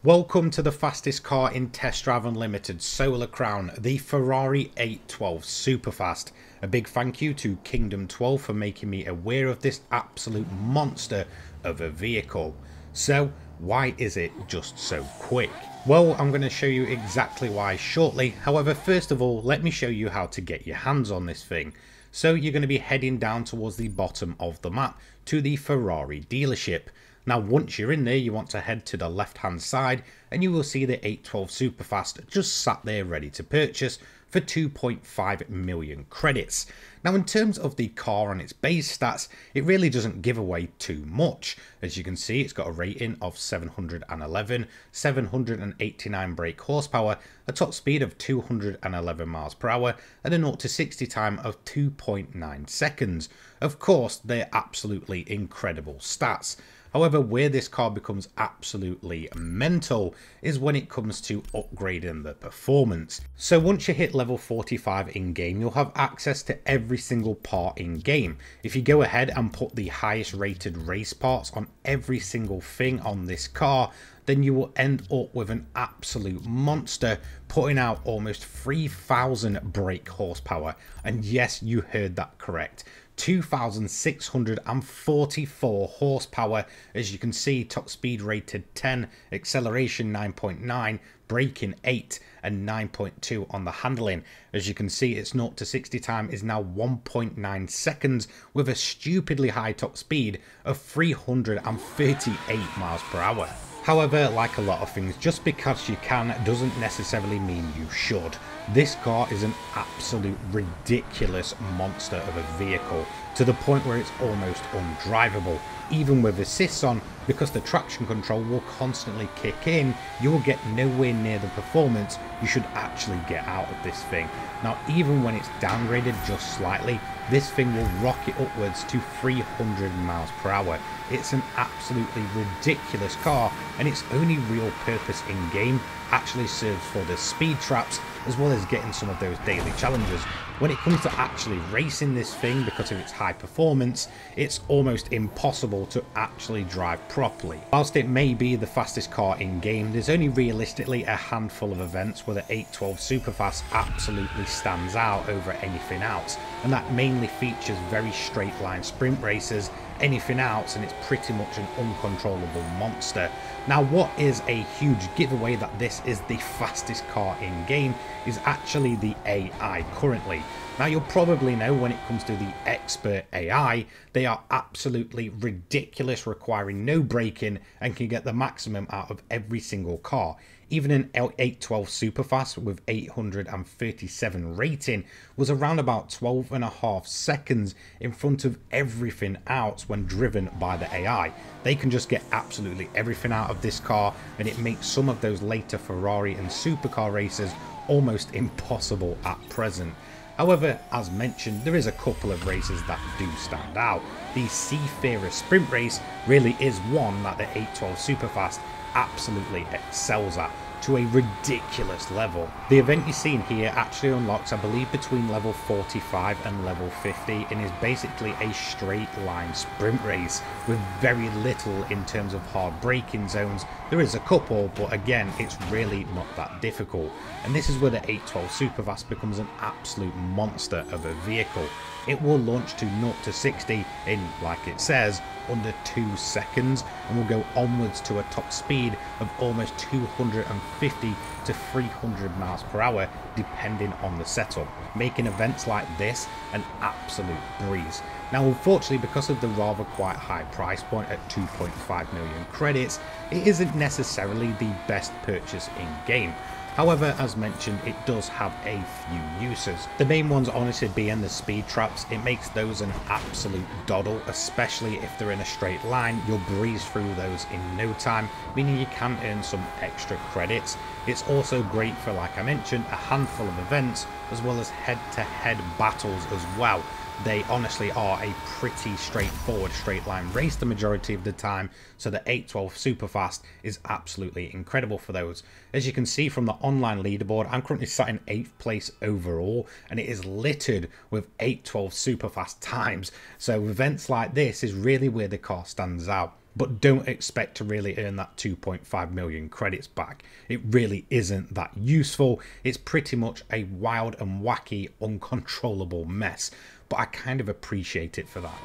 Welcome to the fastest car in Test Drive Unlimited Solar Crown, the Ferrari 812 Superfast. A big thank you to Kingdom 12 for making me aware of this absolute monster of a vehicle. So, why is it just so quick? Well, I'm going to show you exactly why shortly. However, first of all, let me show you how to get your hands on this thing. So you're going to be heading down towards the bottom of the map to the Ferrari dealership. Now once you're in there, you want to head to the left hand side and you will see the 812 Superfast just sat there ready to purchase for 2.5 million credits. Now in terms of the car and its base stats, it really doesn't give away too much. As you can see, it's got a rating of 711, 789 brake horsepower, a top speed of 211 miles per hour, and a 0 to 60 time of 2.9 seconds. Of course, they're absolutely incredible stats. However, where this car becomes absolutely mental is when it comes to upgrading the performance. So once you hit level 45 in game, you'll have access to every single part in game. If you go ahead and put the highest rated race parts on every single thing on this car, then you will end up with an absolute monster, putting out almost 3,000 brake horsepower. And yes, you heard that correct. 2,644 horsepower. As you can see, top speed rated 10, acceleration 9.9, braking 8 and 9.2 on the handling. As you can see, its 0 to 60 time is now 1.9 seconds with a stupidly high top speed of 338 miles per hour. However, like a lot of things, just because you can doesn't necessarily mean you should. This car is an absolute ridiculous monster of a vehicle, to the point where it's almost undrivable. Even with assists on, because the traction control will constantly kick in, you will get nowhere near the performance you should actually get out of this thing. Now even when it's downgraded just slightly, this thing will rocket upwards to 300 miles per hour. It's an absolutely ridiculous car, and its only real purpose in game actually serves for the speed traps as well as getting some of those daily challenges. When it comes to actually racing this thing, because of its high performance, it's almost impossible to actually drive properly. Whilst it may be the fastest car in game, there's only realistically a handful of events where the 812 Superfast absolutely stands out over anything else, and that mainly features very straight line sprint races. Anything else and it's pretty much an uncontrollable monster. Now what is a huge giveaway that this is the fastest car in game is actually the AI currently. Now you'll probably know when it comes to the expert AI, they are absolutely ridiculous, requiring no braking and can get the maximum out of every single car. Even an 812 Superfast with 837 rating was around about 12.5 seconds in front of everything else when driven by the AI. They can just get absolutely everything out of this car, and it makes some of those later Ferrari and supercar races almost impossible at present. However, as mentioned, there is a couple of races that do stand out. The Seafarer Sprint Race really is one that the 812 Superfast absolutely excels at, to a ridiculous level. The event you're seeing here actually unlocks, I believe, between level 45 and level 50, and is basically a straight line sprint race with very little in terms of hard braking zones. There is a couple, but again, it's really not that difficult. And this is where the 812 Superfast becomes an absolute monster of a vehicle. It will launch to 0 to 60 in, like it says, under 2 seconds, and will go onwards to a top speed of almost 250 to 300 miles per hour depending on the setup, making events like this an absolute breeze. Now unfortunately, because of the rather quite high price point at 2.5 million credits, it isn't necessarily the best purchase in game. However, as mentioned, it does have a few uses. The main ones honestly being the speed traps. It makes those an absolute doddle, especially if they're in a straight line. You'll breeze through those in no time, meaning you can earn some extra credits. It's also great for, like I mentioned, a handful of events as well as head-to-head battles as well. They honestly are a pretty straightforward straight line race the majority of the time, so the 812 Superfast is absolutely incredible for those. As you can see from the online leaderboard, I'm currently sat in 8th place overall, and it is littered with 812 Superfast times, so events like this is really where the car stands out. but don't expect to really earn that 2.5 million credits back. It really isn't that useful. It's pretty much a wild and wacky, uncontrollable mess, but I kind of appreciate it for that.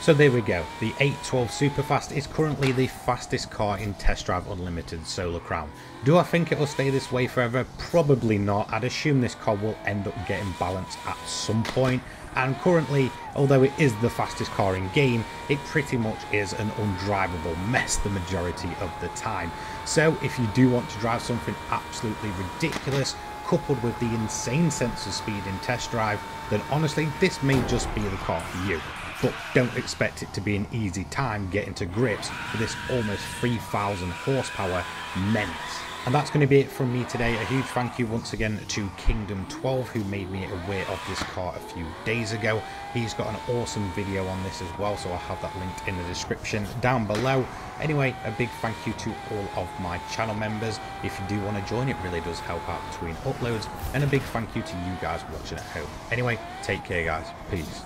So there we go, the 812 Superfast is currently the fastest car in Test Drive Unlimited Solar Crown. Do I think it will stay this way forever? Probably not. I'd assume this car will end up getting balanced at some point, and currently, although it is the fastest car in game, it pretty much is an undrivable mess the majority of the time. So if you do want to drive something absolutely ridiculous, coupled with the insane sense of speed in Test Drive, then honestly this may just be the car for you. But don't expect it to be an easy time getting to grips with this almost 3,000 horsepower menace. And that's going to be it from me today. A huge thank you once again to Kingdom 12, who made me aware of this car a few days ago. He's got an awesome video on this as well, so I'll have that linked in the description down below. Anyway, a big thank you to all of my channel members. If you do want to join, it really does help out between uploads. And a big thank you to you guys watching at home. Anyway, take care guys. Peace.